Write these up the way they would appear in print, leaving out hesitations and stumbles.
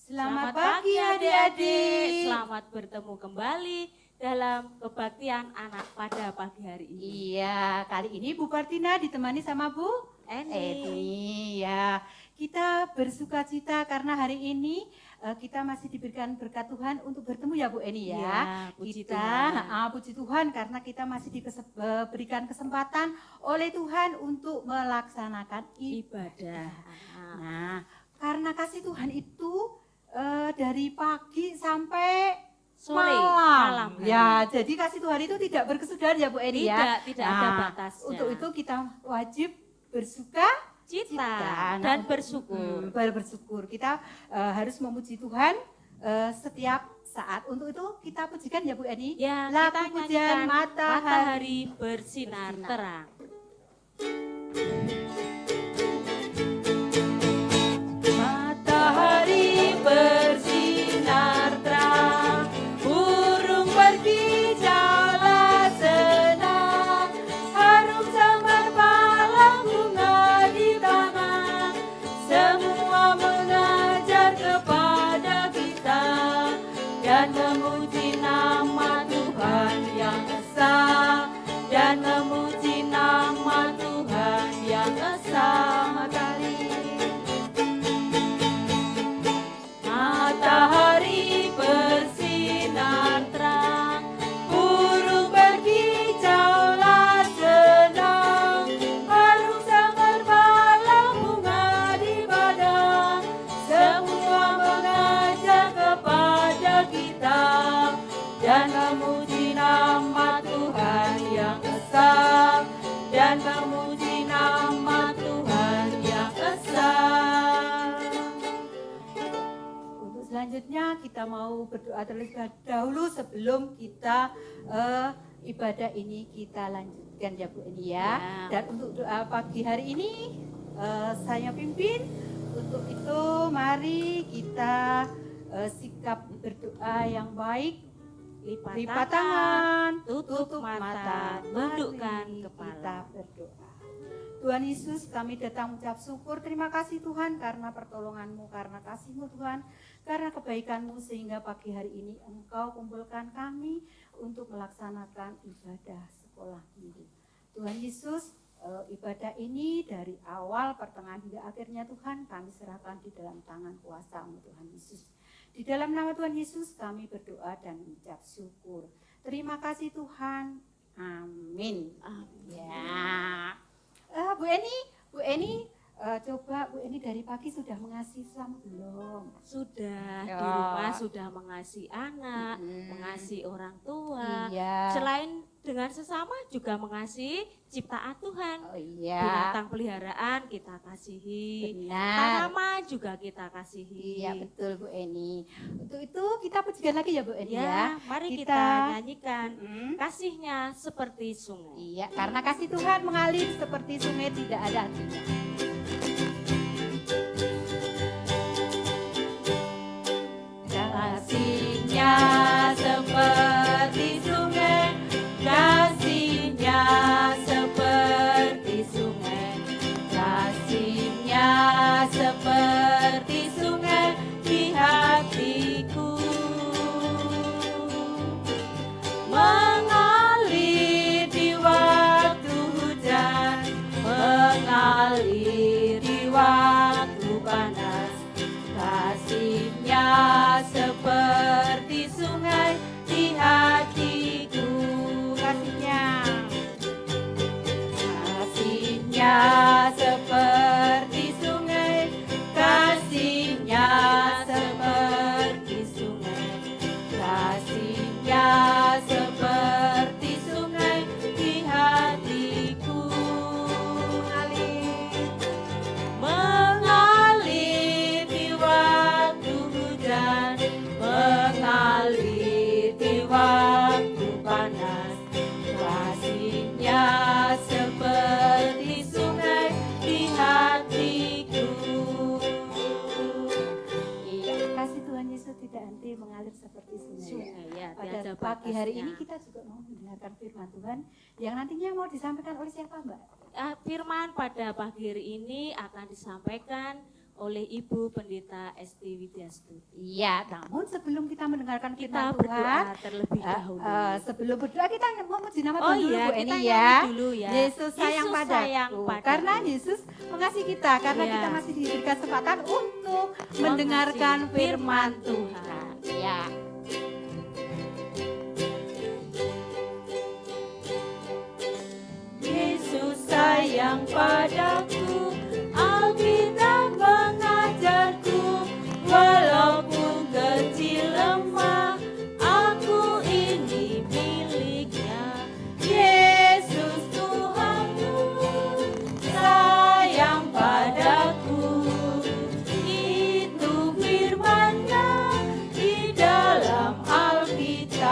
Selamat pagi adik-adik. Selamat bertemu kembali dalam kebaktian anak pada pagi hari ini. Iya, kali ini Bu Partina ditemani sama Bu Eni. Ya, kita bersuka cita karena hari ini kita masih diberikan berkat Tuhan untuk bertemu ya Bu Eni ya. Ya, puji kita Tuhan. puji Tuhan karena kita masih diberikan kesempatan oleh Tuhan untuk melaksanakan ibadah. Nah, karena kasih Tuhan itu dari pagi sampai Sore, malam. malam. Ya, jadi kasih Tuhan itu tidak berkesudahan ya Bu Eni ya. Tidak ada batasnya. Untuk itu kita wajib bersuka cita dan bersyukur. Bersyukur. Kita harus memuji Tuhan setiap saat. Untuk itu kita pujikan ya Bu Eni. Ya, Lagu kita pujian nyanyikan matahari bersinar terang. Matahari bersinar terang, burung berbicara senang, harum semar malam bunga di taman, semua mengajar kepada kita dan memuji nama Tuhan yang esa, dan memuji nama Tuhan yang esa. Matahari bersinar terang, burung berkicaulah senang, harum semar malam bunga di padang, semua mengajak kepada kita dan memuji nama Tuhan yang esa, dan memuji nama Tuhan yang esa. Selanjutnya kita mau berdoa terlebih dahulu sebelum kita ibadah ini kita lanjutkan ya Bu Eni ya. Dan untuk doa pagi hari ini saya pimpin. Untuk itu mari kita sikap berdoa yang baik. Lipat tangan, tutup mata, tundukkan mari kepala. Kita berdoa. Tuhan Yesus, kami datang mengucap syukur, terima kasih Tuhan karena pertolongan-Mu, karena kasih-Mu Tuhan, karena kebaikan-Mu sehingga pagi hari ini Engkau kumpulkan kami untuk melaksanakan ibadah sekolah minggu. Tuhan Yesus, ibadah ini dari awal, pertengahan hingga akhirnya Tuhan kami serahkan di dalam tangan kuasa-Mu Tuhan Yesus. Di dalam nama Tuhan Yesus kami berdoa dan mengucap syukur. Terima kasih Tuhan. Amin. Ya. Bu Eni, coba Bu Eni dari pagi sudah mengasihi sesama belum? Sudah, Ya. di rumah sudah mengasihi anak, mengasihi orang tua. Iya. Selain dengan sesama juga mengasihi ciptaan Tuhan. Oh iya. Binatang peliharaan kita kasihi. Benar. Tanaman juga kita kasihi. Iya betul Bu Eni. Untuk itu kita pujikan lagi ya Bu Eni ya. Ya, mari kita nyanyikan kasihnya seperti sungai. Iya, karena kasih Tuhan mengalir seperti sungai tidak ada hentinya. Kasihnya seperti sungai, kasihnya seperti sungai, kasihnya seperti sungai di hatiku, mengalir di waktu hujan, mengalir di waktu panas, kasihnya seperti sungai di hatiku, kasihnya seperti sungai, kasihnya seperti sungai, kasihnya seperti sungai di hatiku, mengalir di waktu hujan, mengalir di waktu panas, kasihnya seperti sungai di hatiku. Iya, kasih Tuhan Yesus tidak henti mengalir seperti sungai. Ya, Pada tiada pagi hari batasnya. ini kita juga mau mendengarkan firman Tuhan yang nantinya mau disampaikan oleh siapa Mbak? Firman pada pagi hari ini akan disampaikan oleh Ibu Pendeta Esti Widyastuti. Iya, namun sebelum kita mendengarkan Kita firman Tuhan, berdoa terlebih dahulu. sebelum berdoa kita memuji nama Oh Tuhan dulu iya, Bu kita Eni nyanyi ya. dulu ya. Yesus sayang Yesus padaku. sayang padaku. Karena Yesus mengasihi kita, karena Iya. kita masih diberikan kesempatan untuk mendengarkan firman Tuhan. Ya. Yesus sayang padaku, Alkitab mengajarku, walaupun kecil lemah, aku ini miliknya. Yesus Tuhanku, sayang padaku, itu firman-Nya di dalam Alkitab.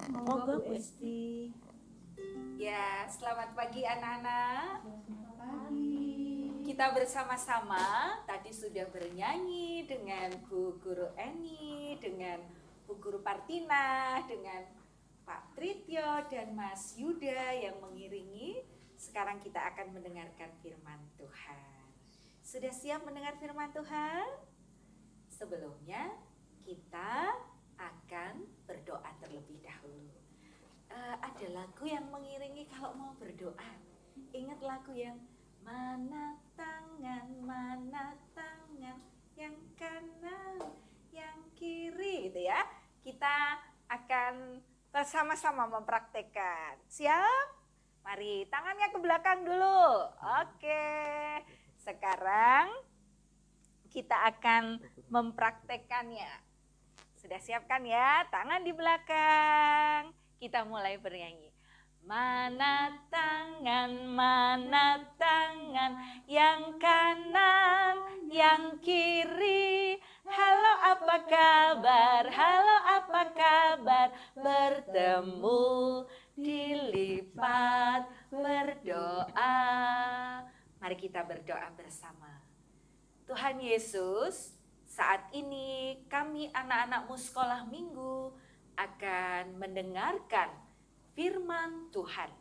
Monggo Bu Esti. Ya, selamat pagi anak-anak. Kita bersama-sama tadi sudah bernyanyi dengan Bu Guru Eni, dengan Bu Guru Partina, dengan Pak Trityo dan Mas Yuda yang mengiringi. Sekarang kita akan mendengarkan firman Tuhan. Sudah siap mendengar firman Tuhan? Sebelumnya kita akan berdoa terlebih dahulu. Ada lagu yang mengiringi kalau mau berdoa. Ingat lagu yang mana tangan yang kanan, yang kiri itu ya. Kita akan bersama-sama mempraktekkan. Siap? Mari tangannya ke belakang dulu. Oke. Sekarang kita akan mempraktekkannya. Sudah siapkan ya? Tangan di belakang. Kita mulai bernyanyi. Mana tangan yang kanan, yang kiri. Halo apa kabar, bertemu, dilipat, berdoa. Mari kita berdoa bersama. Tuhan Yesus, saat ini kami anak-anakmu sekolah minggu akan mendengarkan firman Tuhan.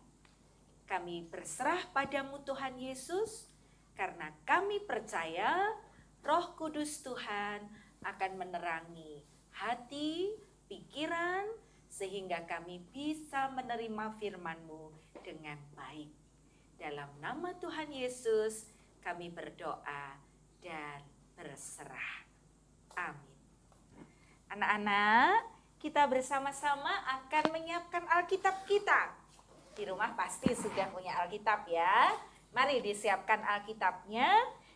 Kami berserah padamu Tuhan Yesus, karena kami percaya Roh Kudus Tuhan akan menerangi hati, pikiran, sehingga kami bisa menerima firman-Mu dengan baik. Dalam nama Tuhan Yesus kami berdoa dan berserah. Amin. Anak-anak, kita bersama-sama akan menyiapkan Alkitab kita. Di rumah pasti sudah punya Alkitab ya. Mari disiapkan Alkitabnya.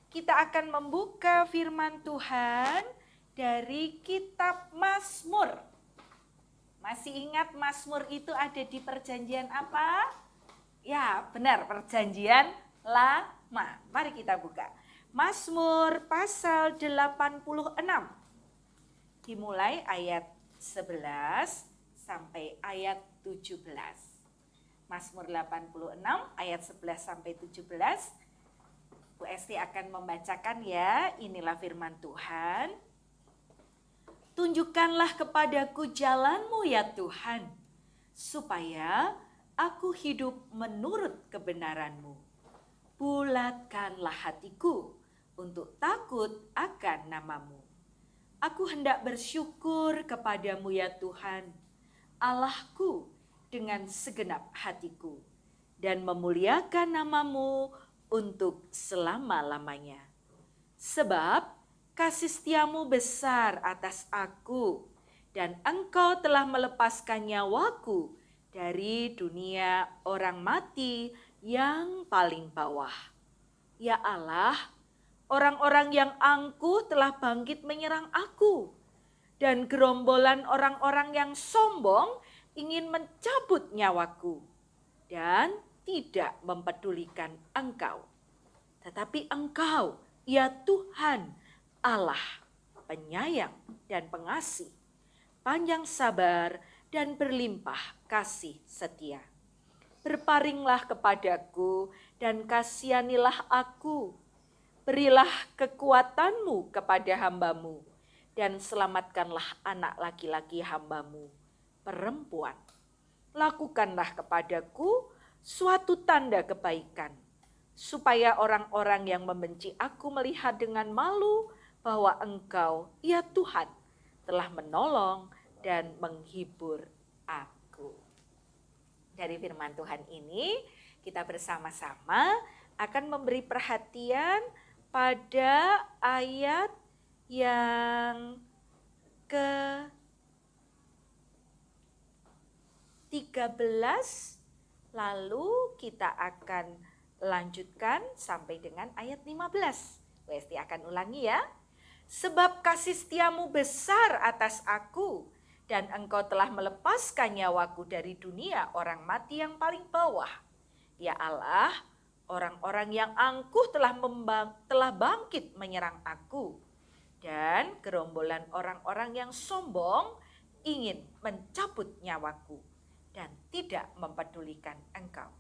Kita akan membuka firman Tuhan dari kitab Mazmur. Masih ingat Mazmur itu ada di perjanjian apa? Ya, benar, perjanjian lama. Mari kita buka. Mazmur pasal 86. Dimulai ayat 11 sampai ayat 17. Mazmur 86 ayat 11 sampai 17. Bu Esti akan membacakan ya. Inilah firman Tuhan. Tunjukkanlah kepadaku jalan-Mu ya Tuhan, supaya aku hidup menurut kebenaran-Mu. Bulatkanlah hatiku untuk takut akan nama-Mu. Aku hendak bersyukur kepadamu ya Tuhan, Allahku, dengan segenap hatiku, dan memuliakan nama-Mu untuk selama-lamanya. Sebab kasih setia-Mu besar atas aku, dan Engkau telah melepaskan nyawaku dari dunia orang mati yang paling bawah. Ya Allah, orang-orang yang angkuh telah bangkit menyerang aku, dan gerombolan orang-orang yang sombong ingin mencabut nyawaku dan tidak mempedulikan Engkau. Tetapi Engkau, ya Tuhan, Allah penyayang dan pengasih, panjang sabar dan berlimpah kasih setia. Berparinglah kepadaku dan kasihanilah aku. Berilah kekuatan-Mu kepada hamba-Mu, dan selamatkanlah anak laki-laki hamba-Mu, perempuan. Lakukanlah kepadaku suatu tanda kebaikan, supaya orang-orang yang membenci aku melihat dengan malu bahwa Engkau, ya Tuhan, telah menolong dan menghibur aku. Dari firman Tuhan ini, kita bersama-sama akan memberi perhatian pada ayat yang ke-13, lalu kita akan lanjutkan sampai dengan ayat 15. Westi akan ulangi ya. Sebab kasih setiamu besar atas aku, dan engkau telah melepaskan nyawaku dari dunia orang mati yang paling bawah. Ya Allah, orang-orang yang angkuh telah bangkit menyerang aku, dan gerombolan orang-orang yang sombong ingin mencabut nyawaku dan tidak mempedulikan engkau.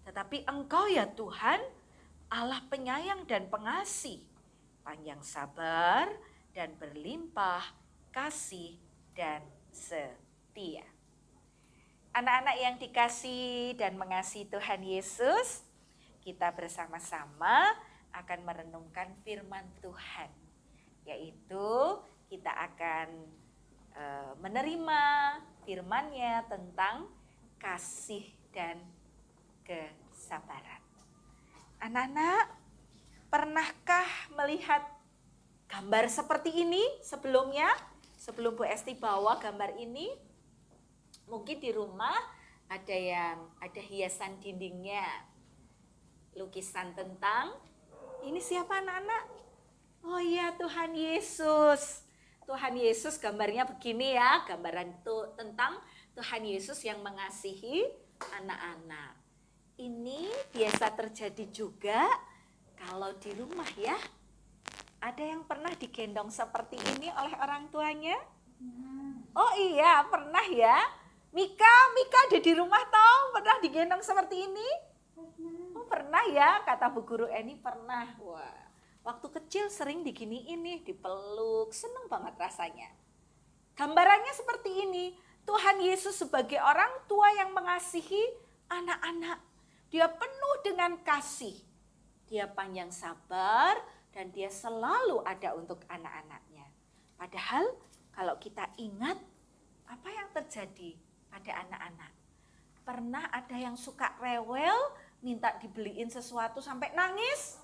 Tetapi engkau ya Tuhan, Allah penyayang dan pengasih, panjang sabar dan berlimpah kasih dan setia. Anak-anak yang dikasihi dan mengasihi Tuhan Yesus, kita bersama-sama akan merenungkan firman Tuhan, yaitu kita akan menerima firman-Nya tentang kasih dan kesabaran. Anak-anak, pernahkah melihat gambar seperti ini sebelumnya? Sebelum Bu Esti bawa gambar ini, mungkin di rumah ada hiasan dindingnya, lukisan tentang ini siapa anak-anak? Oh iya, Tuhan Yesus. Tuhan Yesus gambarnya begini ya, gambaran tentang Tuhan Yesus yang mengasihi anak-anak. Ini biasa terjadi juga kalau di rumah ya. Ada yang pernah digendong seperti ini oleh orang tuanya? Oh iya, pernah ya. Mika ada di rumah toh, pernah digendong seperti ini? Oh pernah ya, kata Bu Guru Eni pernah. Wah, waktu kecil sering diginiin nih, dipeluk, seneng banget rasanya. Gambarannya seperti ini, Tuhan Yesus sebagai orang tua yang mengasihi anak-anak. Dia penuh dengan kasih, dia panjang sabar, dan dia selalu ada untuk anak-anaknya. Padahal kalau kita ingat apa yang terjadi pada anak-anak. Pernah ada yang suka rewel, minta dibeliin sesuatu sampai nangis?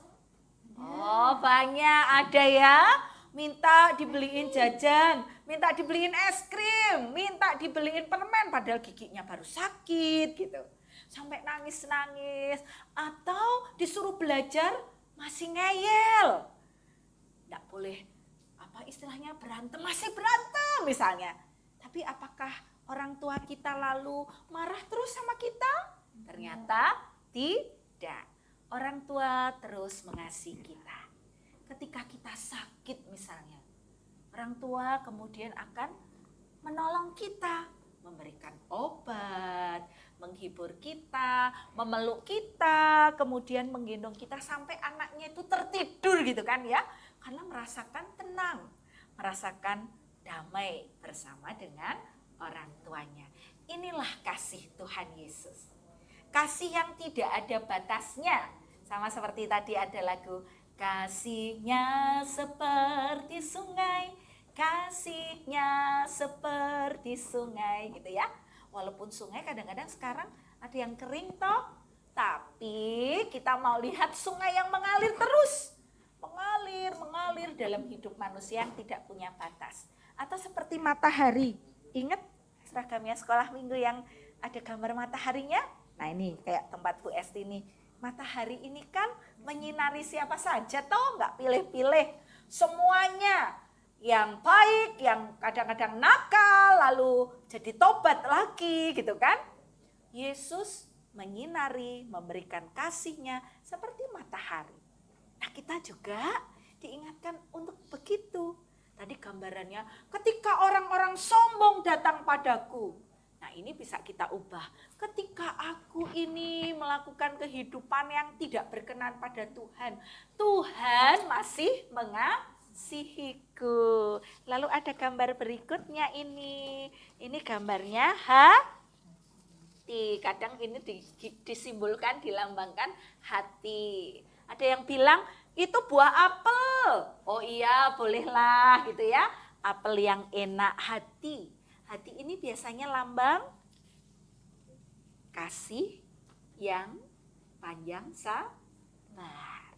Oh banyak ada ya, minta dibeliin jajan, minta dibeliin es krim, minta dibeliin permen padahal giginya baru sakit gitu. Sampai nangis-nangis, atau disuruh belajar masih ngeyel. Nggak boleh, apa istilahnya berantem, masih berantem misalnya. Tapi apakah orang tua kita lalu marah terus sama kita? Ternyata tidak. Orang tua terus mengasihi kita. Ketika kita sakit misalnya, orang tua kemudian akan menolong kita, memberikan obat, menghibur kita, memeluk kita, kemudian menggendong kita sampai anaknya itu tertidur gitu kan ya. Karena merasakan tenang, merasakan damai bersama dengan orang tuanya. Inilah kasih Tuhan Yesus. Kasih yang tidak ada batasnya. Sama seperti tadi ada lagu, kasihnya seperti sungai, kasihnya seperti sungai gitu ya. Walaupun sungai kadang-kadang sekarang ada yang kering toh, tapi kita mau lihat sungai yang mengalir terus. Mengalir dalam hidup manusia yang tidak punya batas. Atau seperti matahari. Ingat seragamnya sekolah minggu yang ada gambar mataharinya? Nah ini kayak tempat Bu Esti ini. Matahari ini kan menyinari siapa saja toh, nggak pilih-pilih. Semuanya. Yang baik, yang kadang-kadang nakal, lalu jadi tobat lagi gitu kan. Yesus menyinari, memberikan kasih-Nya seperti matahari. Nah kita juga diingatkan untuk begitu. Tadi gambarannya ketika orang-orang sombong datang padaku. Nah ini bisa kita ubah. Ketika aku ini melakukan kehidupan yang tidak berkenan pada Tuhan, Tuhan masih mengasihiku. Lalu ada gambar berikutnya ini. Ini gambarnya hati. Kadang ini disimbolkan, dilambangkan hati. Ada yang bilang itu buah apel. Oh iya, bolehlah gitu ya. Apel yang enak, hati. Hati ini biasanya lambang kasih yang panjang sabar.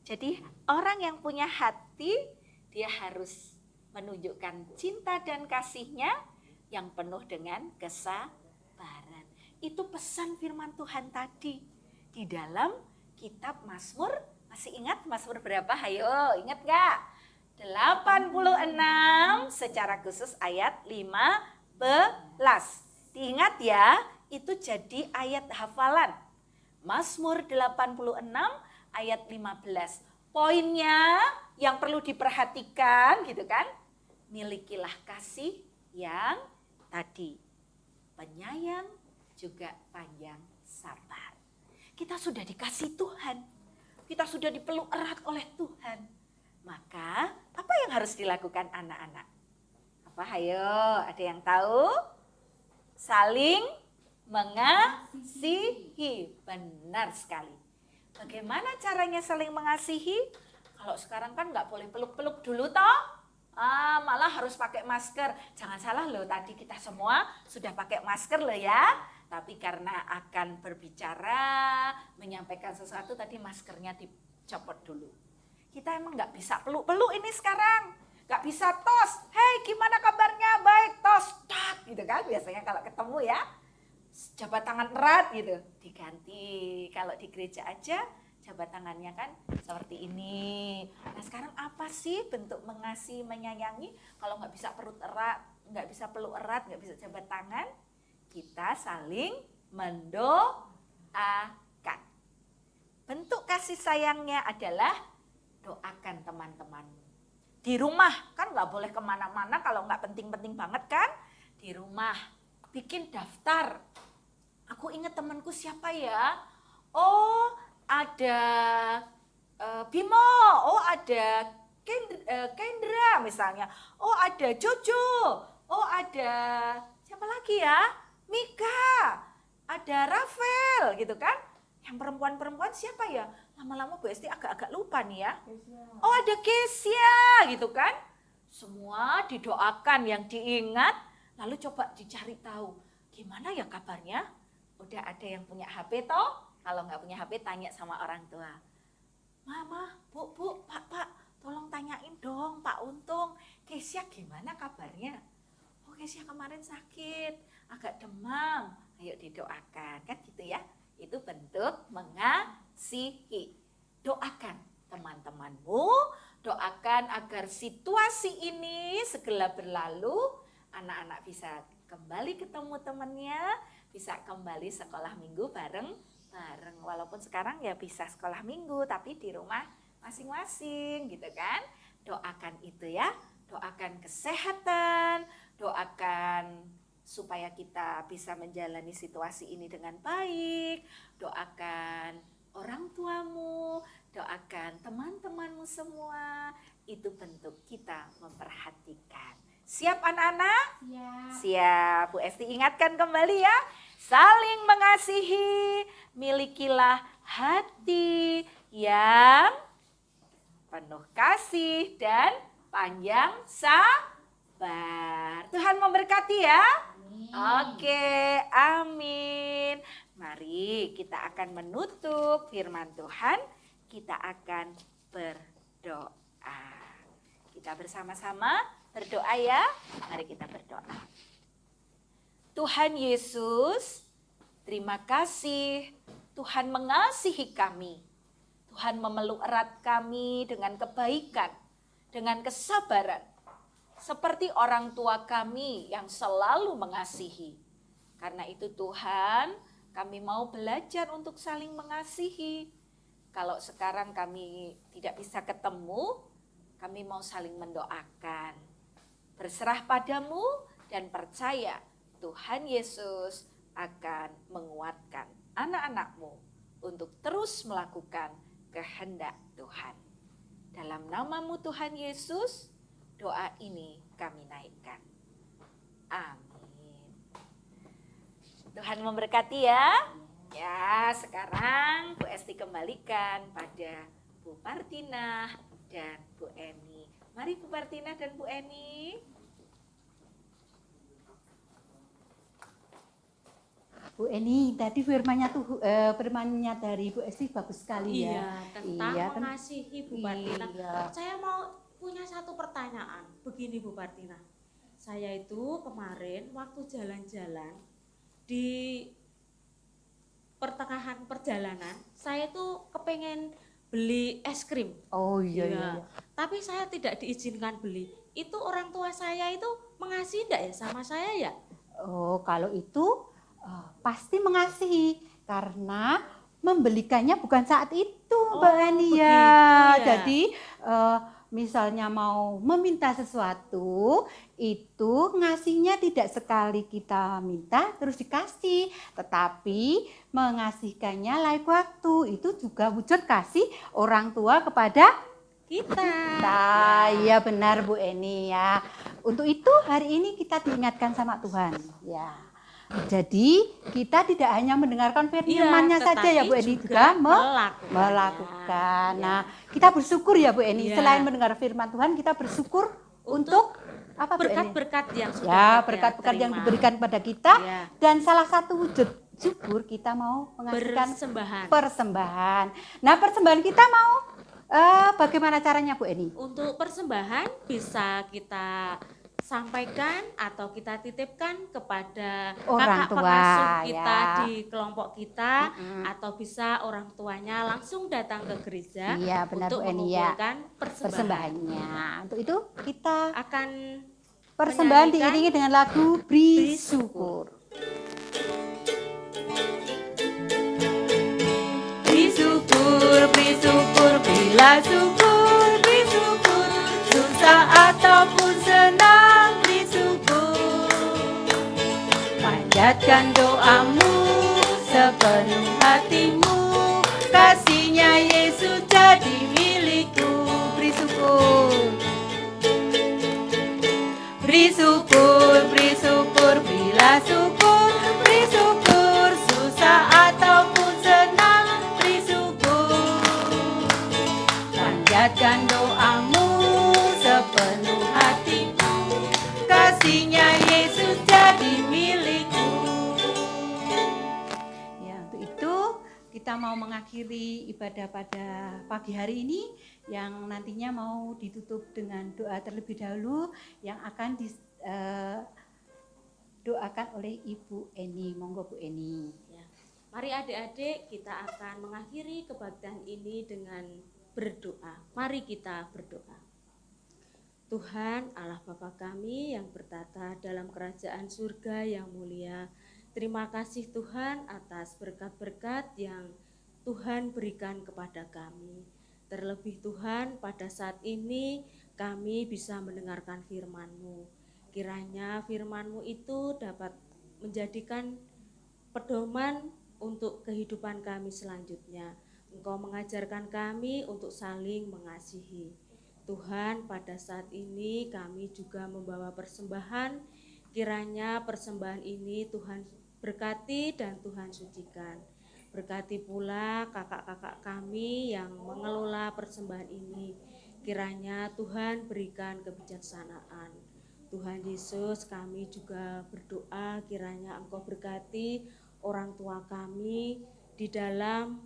Jadi orang yang punya hati, dia harus menunjukkan cinta dan kasihnya yang penuh dengan kesabaran. Itu pesan firman Tuhan tadi di dalam kitab Mazmur. Masih ingat Mazmur berapa? Hayo, ingat gak? 86 secara khusus ayat 15. Diingat ya, itu jadi ayat hafalan. Mazmur 86 ayat 15. Poinnya yang perlu diperhatikan gitu kan. Milikilah kasih yang tadi. Penyayang juga panjang sabar. Kita sudah dikasih Tuhan. Kita sudah dipeluk erat oleh Tuhan. Maka apa yang harus dilakukan anak-anak? Apa? Hayo, ada yang tahu? Saling mengasihi. Benar sekali. Bagaimana caranya saling mengasihi? Kalau sekarang kan nggak boleh peluk-peluk dulu toh. Malah harus pakai masker. Jangan salah loh, tadi kita semua sudah pakai masker loh ya. Tapi karena akan berbicara, menyampaikan sesuatu, tadi maskernya dicopot dulu. Kita emang nggak bisa peluk-peluk ini sekarang. Nggak bisa tos. Hei, gimana kabarnya? Baik, tos. Tak, gitu kan. Biasanya kalau ketemu ya, jabat tangan erat gitu. Diganti. Kalau di gereja aja, jabat tangannya kan seperti ini. Nah sekarang apa sih bentuk mengasihi, menyayangi? Kalau nggak bisa perut erat, nggak bisa peluk erat, nggak bisa jabat tangan, kita saling mendoakan. Bentuk kasih sayangnya adalah doakan teman-temanmu. Di rumah kan nggak boleh kemana-mana kalau nggak penting-penting banget kan. Di rumah bikin daftar. Aku ingat temanku siapa ya? Oh ada Bimo, oh ada Kendra misalnya, oh ada Jojo, oh ada siapa lagi ya? Mika, ada Rafael gitu kan. Yang perempuan-perempuan siapa ya? Lama-lama Bu Esti agak-agak lupa nih ya. Oh ada Kesia gitu kan. Semua didoakan yang diingat, lalu coba dicari tahu. Gimana ya kabarnya? Udah ada yang punya HP toh? Kalau nggak punya HP tanya sama orang tua. Mama, Bu, Pak, tolong tanyain dong Pak Untung. Kesia gimana kabarnya? Oh Kesia kemarin sakit. Agak demam, ayo didoakan kan gitu ya. Itu bentuk mengasihi. Doakan teman-temanmu, doakan agar situasi ini segera berlalu, anak-anak bisa kembali ketemu temannya, bisa kembali sekolah minggu bareng. Walaupun sekarang ya bisa sekolah minggu tapi di rumah masing-masing gitu kan. Doakan itu ya, doakan kesehatan, doakan supaya kita bisa menjalani situasi ini dengan baik. Doakan orang tuamu, doakan teman-temanmu semua. Itu bentuk kita memperhatikan. Siap anak-anak? Siap. Bu Esti ingatkan kembali ya. Saling mengasihi, milikilah hati yang penuh kasih dan panjang sabar. Tuhan memberkati ya. Oke, amin. Mari kita akan menutup firman Tuhan. Kita akan berdoa. Kita bersama-sama berdoa ya. Mari kita berdoa. Tuhan Yesus, terima kasih. Tuhan mengasihi kami. Tuhan memeluk erat kami dengan kebaikan, dengan kesabaran. Seperti orang tua kami yang selalu mengasihi. Karena itu Tuhan, kami mau belajar untuk saling mengasihi. Kalau sekarang kami tidak bisa ketemu, kami mau saling mendoakan. Berserah padamu dan percaya Tuhan Yesus akan menguatkan anak-anakmu untuk terus melakukan kehendak Tuhan. Dalam namamu Tuhan Yesus, doa ini kami naikkan. Amin. Tuhan memberkati ya. Ya, sekarang Bu Esti kembalikan pada Bu Martina dan Bu Eni. Mari Bu Martina dan Bu Eni. Bu Eni, tadi firmannya dari Bu Esti bagus sekali ya. Iya, tentang Iya, kan? mengasihi Bu Partina. Iya. Saya mau punya satu pertanyaan. Begini Bu Partina. Saya itu kemarin waktu jalan-jalan di pertengahan perjalanan, saya tuh kepengen beli es krim. Oh iya, Iya. iya. Tapi saya tidak diizinkan beli. Itu orang tua saya itu mengasihi enggak ya sama saya ya? Oh, kalau itu pasti mengasihi karena membelikannya bukan saat itu, Mbak Oh, Eni begitu ya. ya. Jadi misalnya mau meminta sesuatu, itu ngasihnya tidak sekali kita minta terus dikasih, tetapi mengasihkannya lain waktu. Itu juga wujud kasih orang tua kepada Kita. Iya benar Bu Eni ya. Untuk itu hari ini kita diingatkan sama Tuhan ya. Jadi kita tidak hanya mendengarkan firman-Nya saja ya Bu Eni, juga melakukan. Nah, kita bersyukur ya Bu Eni. Iya. Selain mendengar firman Tuhan, kita bersyukur untuk apa Bu Eni? berkat-berkat yang sudah Ya, kita berkat-berkat yang terima. diberikan kepada kita. Iya. Dan salah satu wujud syukur kita mau mengasihkan Persembahan. persembahan. Nah, persembahan kita mau bagaimana caranya Bu Eni? Untuk persembahan bisa kita sampaikan atau kita titipkan kepada Orang kakak tua, pengasuh kita ya. di kelompok kita, atau bisa orang tuanya langsung datang ke gereja Iya, benar, untuk Bu Eni, ya. mengumpulkan persembahan. Persembahannya. Untuk itu kita Akan persembahan menyanyikan diiringi dengan lagu Beri Syukur. Beri syukur, bila syukur, beri syukur, susah ataupun senang, beri syukur. Panjatkan doamu sepenuh hatimu, kasihnya Yesus jadi milikku. Beri syukur. Beri syukur, bila syukur, beri syukur, susah ataupun senang, beri syukur. Panjatkan doamu sepenuh hatimu, kasihnya Yesus jadi milikku. Ya, untuk itu kita mau mengakhiri ibadah pada pagi hari ini yang nantinya mau ditutup dengan doa terlebih dahulu yang akan doakan oleh Ibu Eni. Monggo Bu Eni. Ya. Mari adik-adik kita akan mengakhiri kebaktian ini dengan berdoa. Mari kita berdoa. Tuhan Allah Bapa kami yang bertata dalam kerajaan surga yang mulia, terima kasih Tuhan atas berkat-berkat yang Tuhan berikan kepada kami. Terlebih Tuhan pada saat ini kami bisa mendengarkan firman-Mu. Kiranya firman-Mu itu dapat menjadikan pedoman untuk kehidupan kami selanjutnya. Engkau mengajarkan kami untuk saling mengasihi. Tuhan, pada saat ini kami juga membawa persembahan. Kiranya persembahan ini Tuhan berkati dan Tuhan sucikan. Berkati pula kakak-kakak kami yang mengelola persembahan ini. Kiranya Tuhan berikan kebijaksanaan. Tuhan Yesus, kami juga berdoa kiranya Engkau berkati orang tua kami di dalam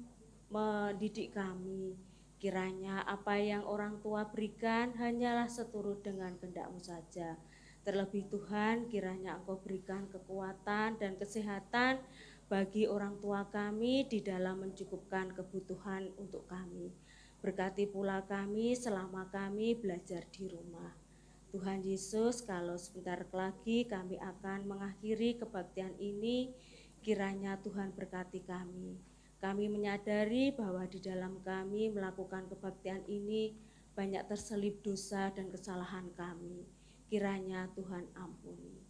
mendidik kami. Kiranya apa yang orang tua berikan hanyalah seturut dengan kehendak-Mu saja. Terlebih Tuhan, kiranya Engkau berikan kekuatan dan kesehatan bagi orang tua kami di dalam mencukupkan kebutuhan untuk kami. Berkati pula kami selama kami belajar di rumah. Tuhan Yesus, kalau sebentar lagi kami akan mengakhiri kebaktian ini, kiranya Tuhan berkati kami. Kami menyadari bahwa di dalam kami melakukan kebaktian ini banyak terselip dosa dan kesalahan kami. Kiranya Tuhan ampuni.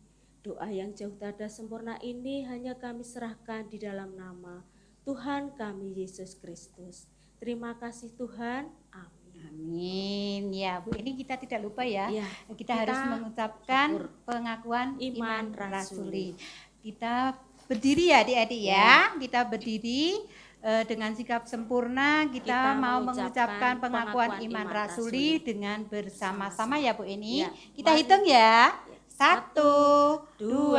Doa yang jauh tiada sempurna ini hanya kami serahkan di dalam nama Tuhan kami Yesus Kristus. Terima kasih Tuhan. Amin. Amin. Ya Bu, ini kita tidak lupa ya. Ya, Kita harus mengucapkan syukur. pengakuan Iman iman rasuli. rasuli. Kita berdiri ya adik-adik ya. Kita berdiri dengan sikap sempurna. Kita mau mengucapkan pengakuan iman rasuli dengan bersama-sama ya Bu Eni. Ya, Kita mari. hitung ya. 1, 2,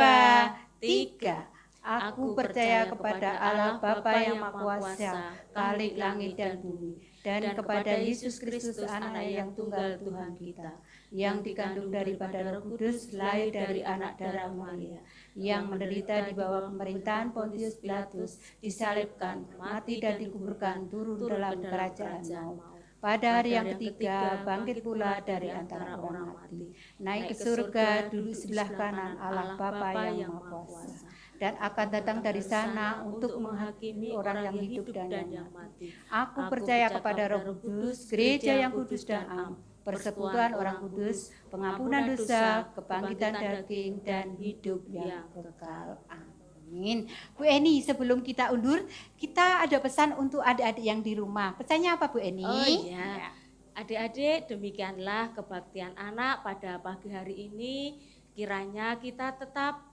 2, 3. Aku percaya kepada Allah Bapa yang Maha Kuasa, Khalik langit dan bumi, dan kepada Yesus Kristus anak yang tunggal Tuhan kita, yang dikandung daripada Roh Kudus, lahir dari anak darah Maria, yang menderita di bawah pemerintahan Pontius Pilatus, disalibkan, mati dan dikuburkan, turun dalam kerajaan maut. Pada hari yang ketiga bangkit pula dari antara orang mati, naik ke surga, duduk sebelah kanan Allah Bapa yang Maha Kuasa, dan akan datang dari sana untuk menghakimi orang yang hidup dan yang mati. Aku percaya kepada Roh Kudus, gereja yang kudus dan am, persekutuan orang kudus, pengampunan dosa, kebangkitan daging, dan hidup yang kekal. Amin. Bu Eni, sebelum kita undur, kita ada pesan untuk adik-adik yang di rumah. Pesannya apa Bu Eni? Oh iya, adik-adik, demikianlah kebaktian anak pada pagi hari ini. Kiranya kita tetap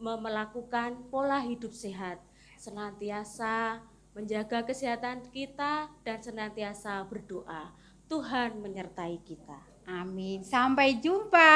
melakukan pola hidup sehat, senantiasa menjaga kesehatan kita dan senantiasa berdoa. Tuhan menyertai kita. Amin. Sampai jumpa.